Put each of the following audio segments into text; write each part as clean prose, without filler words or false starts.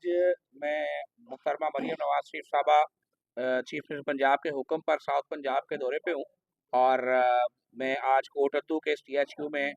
आज मैं मुहतरमा मरियम नवाज शरीफ साहबा चीफ मिनिस्टर पंजाब के हुक्म पर साउथ पंजाब के दौरे पे हूँ। और मैं आज कोटद्दू के THQ में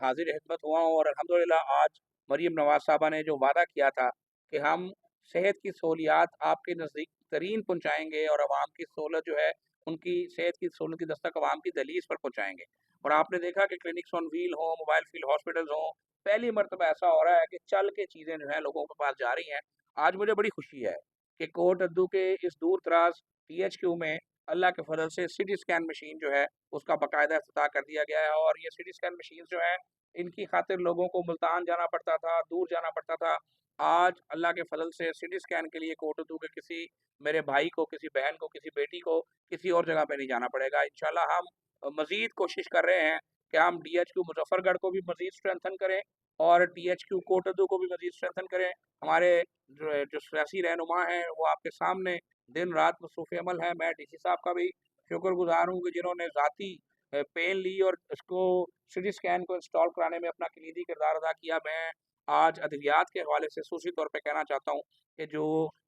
हाजिर खिदमत हुआ हूँ। और अल्हम्दुलिल्लाह आज मरियम नवाज साहबा ने जो वादा किया था कि हम सेहत की सहूलियात आपके नज़दीक तरीन पहुँचाएँगे और आवाम की सहूलत जो है उनकी सेहत की सहूलत की दस्तक आवाम की दहलीज पर पहुँचाएँगे। और आपने देखा कि क्लिनिक्स ऑन व्हील हों, मोबाइल फील्ड हॉस्पिटल्स हों, पहली मर्तबा ऐसा हो रहा है कि चल के चीज़ें जो हैं लोगों के पास जा रही हैं। आज मुझे बड़ी खुशी है कि कोटद्दू के इस दूर दराज THQ में अल्लाह के फजल से सिटी स्कैन मशीन जो है उसका बाकायदा इफ्तिताह कर दिया गया है। और ये सिटी स्कैन मशीन जो है इनकी खातिर लोगों को मुल्तान जाना पड़ता था, दूर जाना पड़ता था। आज अल्लाह के फजल से सिटी स्कैन के लिए कोटद्दू के किसी मेरे भाई को, किसी बहन को, किसी बेटी को किसी और जगह पे नहीं जाना पड़ेगा। इंशाल्लाह हम मज़ीद कोशिश कर रहे हैं कि हम DHQ मुजफ्फरगढ़ को भी मज़ीद स्ट्रेंथन करें और THQ कोटद्दू को भी मज़ीद स्ट्रेंथन करें। हमारे जो सियासी रहनुमा हैं वो आपके सामने दिन रात मसरूफ़ अमल है। मैं DC साहब का भी शुक्रगुज़ार हूँ कि जिन्होंने ज़ाती पेन ली और इसको सिटी स्कैन को इंस्टॉल कराने में अपना कलीदी किरदार अदा किया। मैं आज अद्वियात के हवाले से खसूसी तौर पे कहना चाहता हूँ कि जो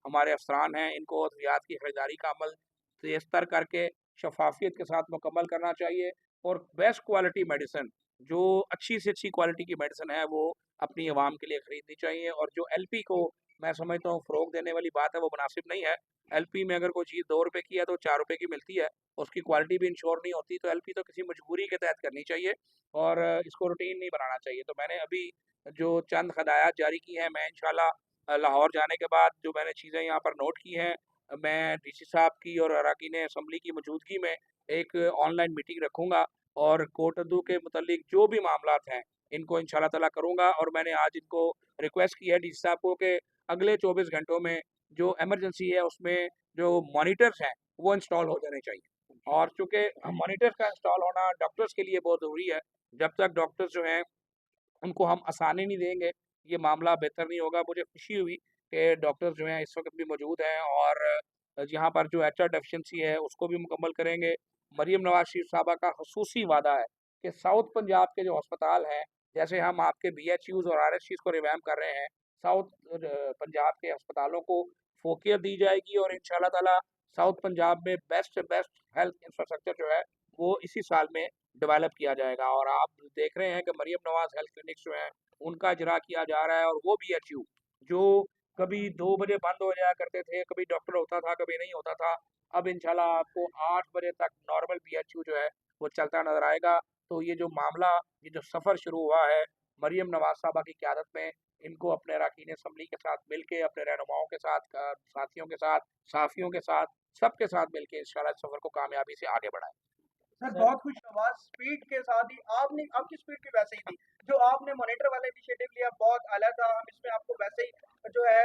हमारे अफसरान हैं इनको अद्वियात की खरीदारी का अमल तेज़ तर करके शफाफियत के साथ मुकम्मल करना चाहिए। और बेस्ट क्वालिटी मेडिसिन, जो अच्छी से अच्छी क्वालिटी की मेडिसिन है वो अपनी आवाम के लिए खरीदनी चाहिए। और जो LP को मैं समझता हूँ फ़रोग़ देने वाली बात है वो मुनासिब नहीं है। LP में अगर कोई चीज़ ₹2 की है तो ₹4 की मिलती है, उसकी क्वालिटी भी इंश्योर नहीं होती। तो LP तो किसी मजबूरी के तहत करनी चाहिए और इसको रूटीन नहीं बनाना चाहिए। तो मैंने अभी जो चंद हदायत जारी की हैं, मैं इंशाल्लाह लाहौर जाने के बाद जो मैंने चीज़ें यहाँ पर नोट की हैं, मैं DC साहब की और अरकान असम्बली की मौजूदगी में एक ऑनलाइन मीटिंग रखूँगा और कोटद्दू के मुतल्लिक जो भी मामलात हैं इनको इंशाल्लाह ताला करूँगा। और मैंने आज इनको रिक्वेस्ट की है DC साहब को कि अगले 24 घंटों में जो इमरजेंसी है उसमें जो मॉनिटर्स हैं वो इंस्टॉल हो जाने चाहिए। और चूँकि मॉनिटर्स का इंस्टॉल होना डॉक्टर्स के लिए बहुत ज़रूरी है। जब तक डॉक्टर्स जो हैं उनको हम आसानी नहीं देंगे, ये मामला बेहतर नहीं होगा। मुझे खुशी हुई कि डॉक्टर्स जो हैं इस वक़्त भी मौजूद हैं और यहाँ पर जो HR डेफिशिएंसी है उसको भी मुकम्मल करेंगे। मरियम नवाज़ शरीफ साहबा का ख़ुसूसी वादा है कि साउथ पंजाब के जो अस्पताल हैं, जैसे हम आपके BHUs और RSCs को रिवैम्प कर रहे हैं, साउथ पंजाब के अस्पतालों को फ़ोकियत दी जाएगी और इंशाल्लाह ताला साउथ पंजाब में बेस्ट से बेस्ट हेल्थ इंफ्रास्ट्रक्चर जो है वो इसी साल में डेवलप किया जाएगा। और आप देख रहे हैं कि मरियम नवाज़ हेल्थ क्लिनिक्स जो हैं उनका इजरा किया जा रहा है। और वो BHU जो कभी 2 बजे बंद हो जाया करते थे, कभी डॉक्टर होता था, कभी नहीं होता था, अब इंशाल्लाह आपको 8 बजे तक नॉर्मल BHU जो है वो चलता नज़र आएगा। तो ये जो मामला, ये जो सफ़र शुरू हुआ है मरियम नवाज़ साहबा की क़यादत में, इनको अपने अरकान असम्बली के साथ मिलके, अपने रहनुमाओं के साथ, साथियों के साथ, सहाफ़ियों के साथ, सबके साथ मिलके इंशाल्लाह इस सफ़र को कामयाबी से आगे बढ़ाएँ। सर बहुत खुश नवाज स्पीड के साथ ही आपने आपकी स्पीड भी वैसे ही थी। जो आपने मॉनिटर वाला इनिशिएटिव लिया बहुत आला था। हम इसमें आपको वैसे ही जो है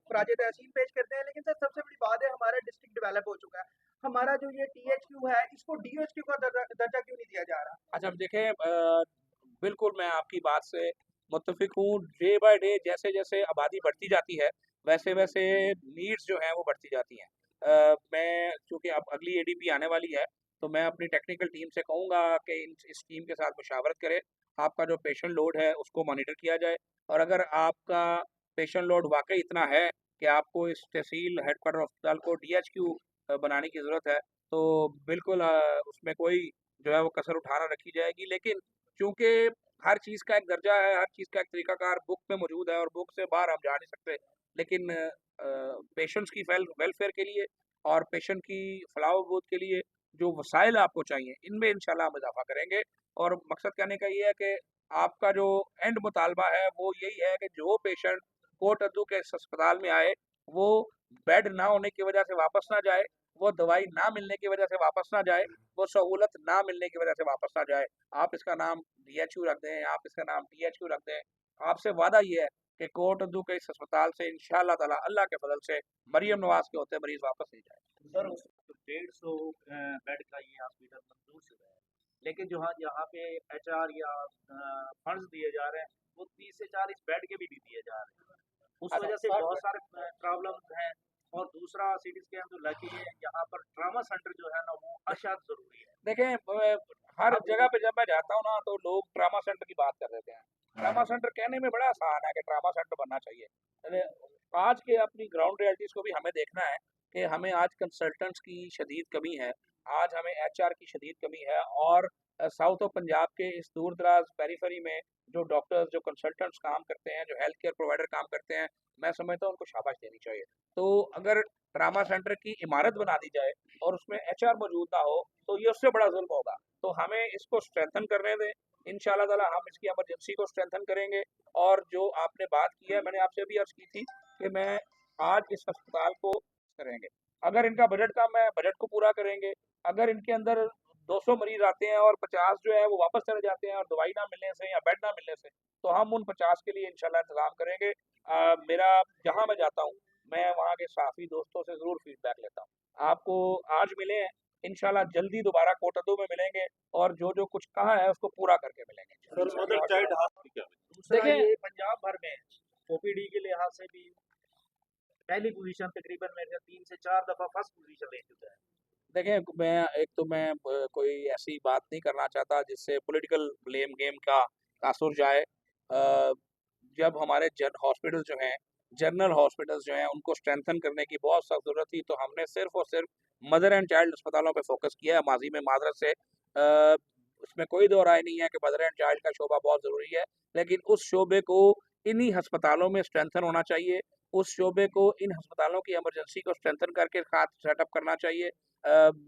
खराज तहसीन पेश करते हैं। लेकिन सर सबसे बड़ी बात है हमारा डिस्ट्रिक्ट डेवलप हो चुका है। हमारा जो ये THQ है इसको DHQ का दर्जा क्यों नहीं दिया जा रहा? अच्छा, अब देखें, बिल्कुल मैं आपकी बात से मुत्तफ़िक हूँ। डे बाय डे जैसे-जैसे आबादी बढ़ती जाती है, वैसे-वैसे नीड्स जो हैं वो बढ़ती जाती हैं। मैं चूँकि अब अगली ADP आने वाली है, तो मैं अपनी टेक्निकल टीम से कहूँगा कि इस टीम के साथ मुशावरत करें। आपका जो पेशेंट लोड है उसको मॉनिटर किया जाए और अगर आपका पेशेंट लोड वाक़ई इतना है कि आपको इस तहसील हेडक्वार्टर अस्पताल को DHQ बनाने की ज़रूरत है, तो बिल्कुल उसमें कोई जो है वो कसर उठा रखी जाएगी। लेकिन चूँकि हर चीज़ का एक दर्जा है, हर चीज़ का एक तरीक़ाकार बुक में मौजूद है और बुक से बाहर हम जा नहीं सकते। लेकिन पेशेंट्स की वेलफेयर के लिए और पेशेंट की फलाह व बहबूद के लिए जो वसाइल आपको चाहिए, इनमें इंशाल्लाह हम इज़ाफ़ा करेंगे। और मकसद कहने का ये है कि आपका जो एंड मुतालबा है वो यही है कि जो पेशेंट कोटद्दू के इस अस्पताल में आए, वो बेड ना होने की वजह से वापस ना जाए, वो दवाई ना मिलने की वजह से वापस ना जाए, वो सहूलत ना मिलने की वजह से वापस ना जाए। आप इसका नाम DHU रख दें, आप इसका नाम THQ रख दें। आपसे वादा ये है कि कोटद्दू के इस अस्पताल से इंशाअल्लाह ताला अल्लाह के फज़ल से मरियम नवाज़ के होते मरीज़ वापस नहीं जाएँ। सर उस 150 बेड का ये हॉस्पिटल मंजूर शुदा है, लेकिन जो हाँ यहाँ पे HR या फंड्स दिए जा रहे हैं वो 30 से 40 बेड के भी नहीं दिए जा रहे हैं। उस अच्छा, वजह से बहुत सारे प्रॉब्लम्स हैं। और दूसरा सिटी स्कैन जो लगी है यहाँ पर ट्रामा सेंटर जो है ना वो अशात ज़रूरी है। देखें, हर अब जगह पे जब मैं जाता हूँ ना तो लोग ट्रामा सेंटर की बात कर देते हैं। ट्रामा सेंटर कहने में बड़ा आसान है कि ट्रामा सेंटर बनना चाहिए। अरे, आज के अपनी ग्राउंड रियलिटीज़ को भी हमें देखना है कि हमें आज कंसल्टेंट्स की शदीद कमी है, आज हमें एचआर की शदीद कमी है और साउथ ऑफ पंजाब के इस दूर-दराज़ पेरिफेरी में जो डॉक्टर्स, जो कंसल्टेंट्स काम करते हैं, जो हेल्थ केयर प्रोवाइडर काम करते हैं, मैं समझता हूँ उनको शाबाश देनी चाहिए। तो अगर ट्रामा सेंटर की इमारत बना दी जाए और उसमें एचआर मौजूद ना हो, तो ये उससे बड़ा ज़ुल्म होगा। तो हमें इसको स्ट्रेंथन करने दें, इंशाअल्लाह ताला हम इसकी इमरजेंसी को स्ट्रेंथन करेंगे और जो आपने बात की है, मैंने आपसे भी अर्ज़ की थी कि मैं आज इस अस्पताल को करेंगे। अगर इनका बजट कम है, बजट को पूरा करेंगे। अगर इनके अंदर 200 मरीज़ आते हैं और 50 जो है वो वापस चले जाते हैं और दवाई ना मिलने से या बेड ना मिलने से, तो हम उन 50 के लिए इंशाल्लाह इंतज़ाम करेंगे। मेरा जहाँ मैं जाता हूँ, मैं वहाँ के साथी दोस्तों से ज़रूर फीडबैक लेता हूँ। आपको आज मिले हैं, इंशाल्लाह जल्दी दोबारा कोटद्दू में मिलेंगे और जो-जो कुछ कहा है उसको पूरा करके मिलेंगे। सर मदर चाइल्ड हॉस्पिटल दूसरा देखिए ये पंजाब भर में ओपीडी के लिहाज से भी पहली पोजीशन तकरीबन मेरे 3 से 4 दफा फर्स्ट पोजीशन ले चुका है। देखें, मैं कोई ऐसी बात नहीं करना चाहता जिससे पॉलिटिकल ब्लेम गेम का तासुर जाए। जब हमारे हॉस्पिटल जो हैं, जनरल हॉस्पिटल्स जो हैं, उनको स्ट्रेंथन करने की बहुत सख्त ज़रूरत थी, तो हमने सिर्फ़ और सिर्फ मदर एंड चाइल्ड अस्पतालों पे फ़ोकस किया है माज़ी में माज़रत से। उसमें कोई दो राय नहीं है कि मदर एंड चाइल्ड का शोबा बहुत ज़रूरी है, लेकिन उस शोबे को इन्हीं अस्पतालों में स्ट्रेंथन होना चाहिए। उस शोबे को इन अस्पतालों की इमरजेंसी को स्ट्रेंथन करके साथ सेटअप करना चाहिए।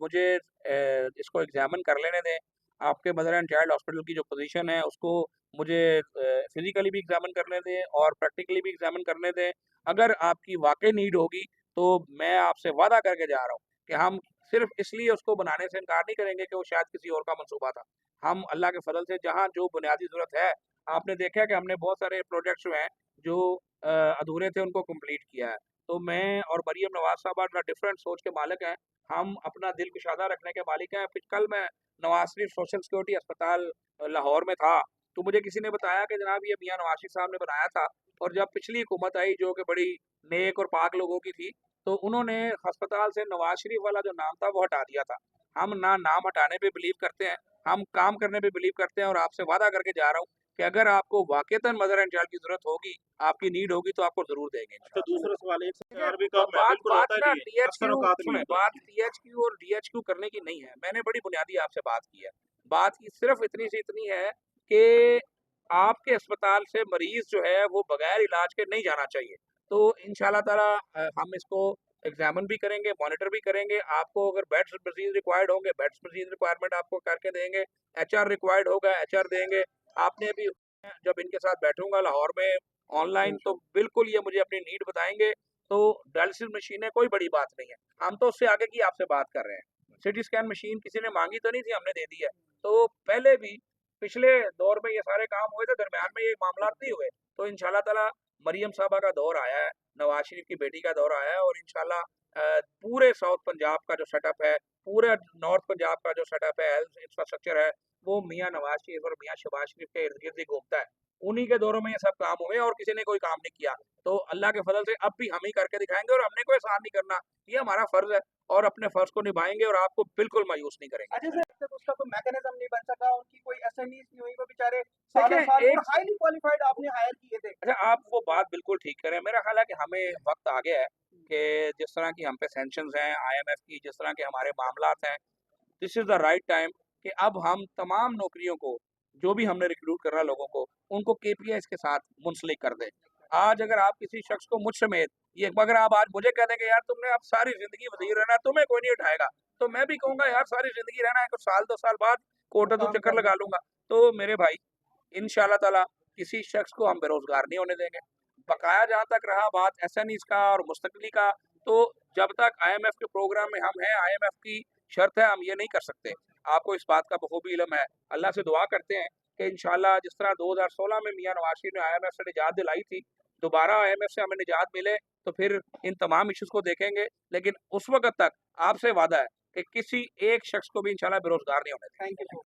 मुझे इसको एग्ज़ामिन कर लेने दें। आपके मदर एंड चाइल्ड हॉस्पिटल की जो पोज़ीशन है उसको मुझे फ़िज़िकली भी एग्ज़ामिन करने दें और प्रैक्टिकली भी एग्ज़ामिन करने दें। अगर आपकी वाक़ई नीड होगी तो मैं आपसे वादा करके जा रहा हूँ कि हम सिर्फ़ इसलिए उसको बनाने से इनकार नहीं करेंगे कि वो शायद किसी और का मंसूबा था। हम अल्लाह के फ़ज़ल से जहाँ जो बुनियादी ज़रूरत है, आपने देखा है कि हमने बहुत सारे प्रोजेक्ट्स जो हैं जो अधूरे थे उनको कंप्लीट किया है। तो मैं और मरियम नवाज़ साहबा डिफरेंट सोच के मालिक हैं। हम अपना दिल कुशादा रखने के मालिक हैं। फिर कल मैं नवाज़ शरीफ सोशल सिक्योरिटी अस्पताल लाहौर में था, तो मुझे किसी ने बताया कि जनाब ये मियाँ नवाज़ शरीफ साहब ने बनाया था और जब पिछली हुकूमत आई जो कि बड़ी नेक और पाक लोगों की थी, तो उन्होंने अस्पताल से नवाज़ शरीफ वाला जो नाम था वो हटा दिया था। हम ना नाम हटाने पे बिलीव करते हैं, हम काम करने पे बिलीव करते हैं और आपसे वादा करके जा रहा हूँ कि अगर आपको वाक़ईतन मदर एंड चाइल्ड की ज़रूरत होगी, आपकी नीड होगी तो आपको ज़रूर देंगे अच्छा इंशाअल्लाह। दूसरा सवाल एक से ठीक है, 4 भी ब कम है बात बिल्कुल बात होता ना नहीं है अक्सर टीएचक्यू औकात नहीं सुने, होती। बात टीएचक्यू और डीएचक्यू करने की नहीं है। मैंने बड़ी बुनियादी आपसे बात की है। बात की सिर्फ़ इतनी से इतनी है कि आपके अस्पताल से मरीज़ जो है वो बगैर इलाज के नहीं जाना चाहिए। तो इंशाअल्लाह ताला हम इसको एग्ज़ामिन भी करेंगे, मॉनिटर भी करेंगे। आपको अगर बेड्स मज़ीद रिक्वायर्ड होंगे, बेड्स मज़ीद रिक्वायरमेंट आपको करके देंगे। एचआर रिक्वायर्ड होगा, एचआर देंगे। आपने भी जब इनके साथ बैठूँगा लाहौर में ऑनलाइन तो बिल्कुल ये मुझे अपनी नीड बताएँगे। तो डायलिसिस मशीनें कोई बड़ी बात नहीं है। हम तो उससे आगे की आपसे बात कर रहे हैं। सिटी स्कैन मशीन किसी ने माँगी तो नहीं थी, हमने दे दी है। तो पहले भी पिछले दौर में ये सारे काम हुए थे, दरमियान में ये मामलात नहीं हुए। तो इंशाअल्लाह ताला मरियम साहबा का दौर आया है, नवाज़ शरीफ की बेटी का दौर आया है और इंशाअल्लाह पूरे साउथ पंजाब का जो सेटअप है, पूरे नॉर्थ पंजाब का जो सेटअप है, हेल्थ इंफ्रास्ट्रक्चर है, वो मियाँ नवाज़ शरीफ और मियाँ शहबाज शरीफ के इर्द-गिर्द ही घूमता है। उन्हीं के दौरों में ये सब काम हुए और किसी ने कोई काम नहीं किया। तो अल्लाह के फज़ल से अब भी हम ही करके दिखाएँगे और हमने कोई एहसान नहीं करना। ये हमारा फ़र्ज़ है और अपने फ़र्ज़ को निभाएँगे और आपको बिल्कुल मायूस नहीं करेंगे। अच्छा सर, जब उसका कोई मैकेनिज्म नहीं बन सका, उनकी कोई एसएमईज नहीं हुई, वो बेचारे देखिए, सालों-साल एक और हाईली क्वालिफाइड आपने हायर किए थे। अच्छा, आप वो बात बिल्कुल ठीक करें। मेरा ख़्याल है कि हमें वक़्त आ गया है कि जिस तरह की हम पे सैंक्शंस हैं, आईएमएफ की जिस तरह के हमारे मामलात हैं, this is the right time कि अब हम तमाम नौकरियों को, जो भी हमने रिक्रूट कर रहा है लोगों को, उनको केपीआईज़ के साथ मुंसलिक कर दें। आज अगर आप किसी शख्स को मुझ समेत ये अगर आप आज मुझे कह दें कि यार तुमने अब सारी ज़िंदगी वज़ीर रहना है, तुम्हें कोई नहीं उठाएगा, तो मैं भी कहूँगा यार सारी ज़िंदगी रहना है, कुछ साल 2 साल बाद कोटद्दू काम चक्कर कर लगा लूँगा। तो मेरे भाई, इंशाअल्लाह ताला किसी शख्स को हम बेरोज़गार नहीं होने देंगे। बकाया जहाँ तक रहा बात एसएमईज़ का और मुस्तक़िली का, तो जब तक आईएमएफ के प्रोग्राम में हम हैं, आईएमएफ की शर्त है, हम ये नहीं कर सकते। आपको इस बात का बखूबी इल्म है। अल्लाह से दुआ करते हैं कि इंशाअल्लाह जिस तरह 2016 में मियाँ नवाज़ शरीफ ने आईएमएफ से निजात दिलाई थी, दोबारा आईएमएफ से हमें निजात मिले, तो फिर इन तमाम इश्यूज़ को देखेंगे। लेकिन उस वक़्त तक आपसे वादा है कि किसी एक शख्स को भी इंशाअल्लाह बेरोज़गार नहीं होने देंगे। Thank you so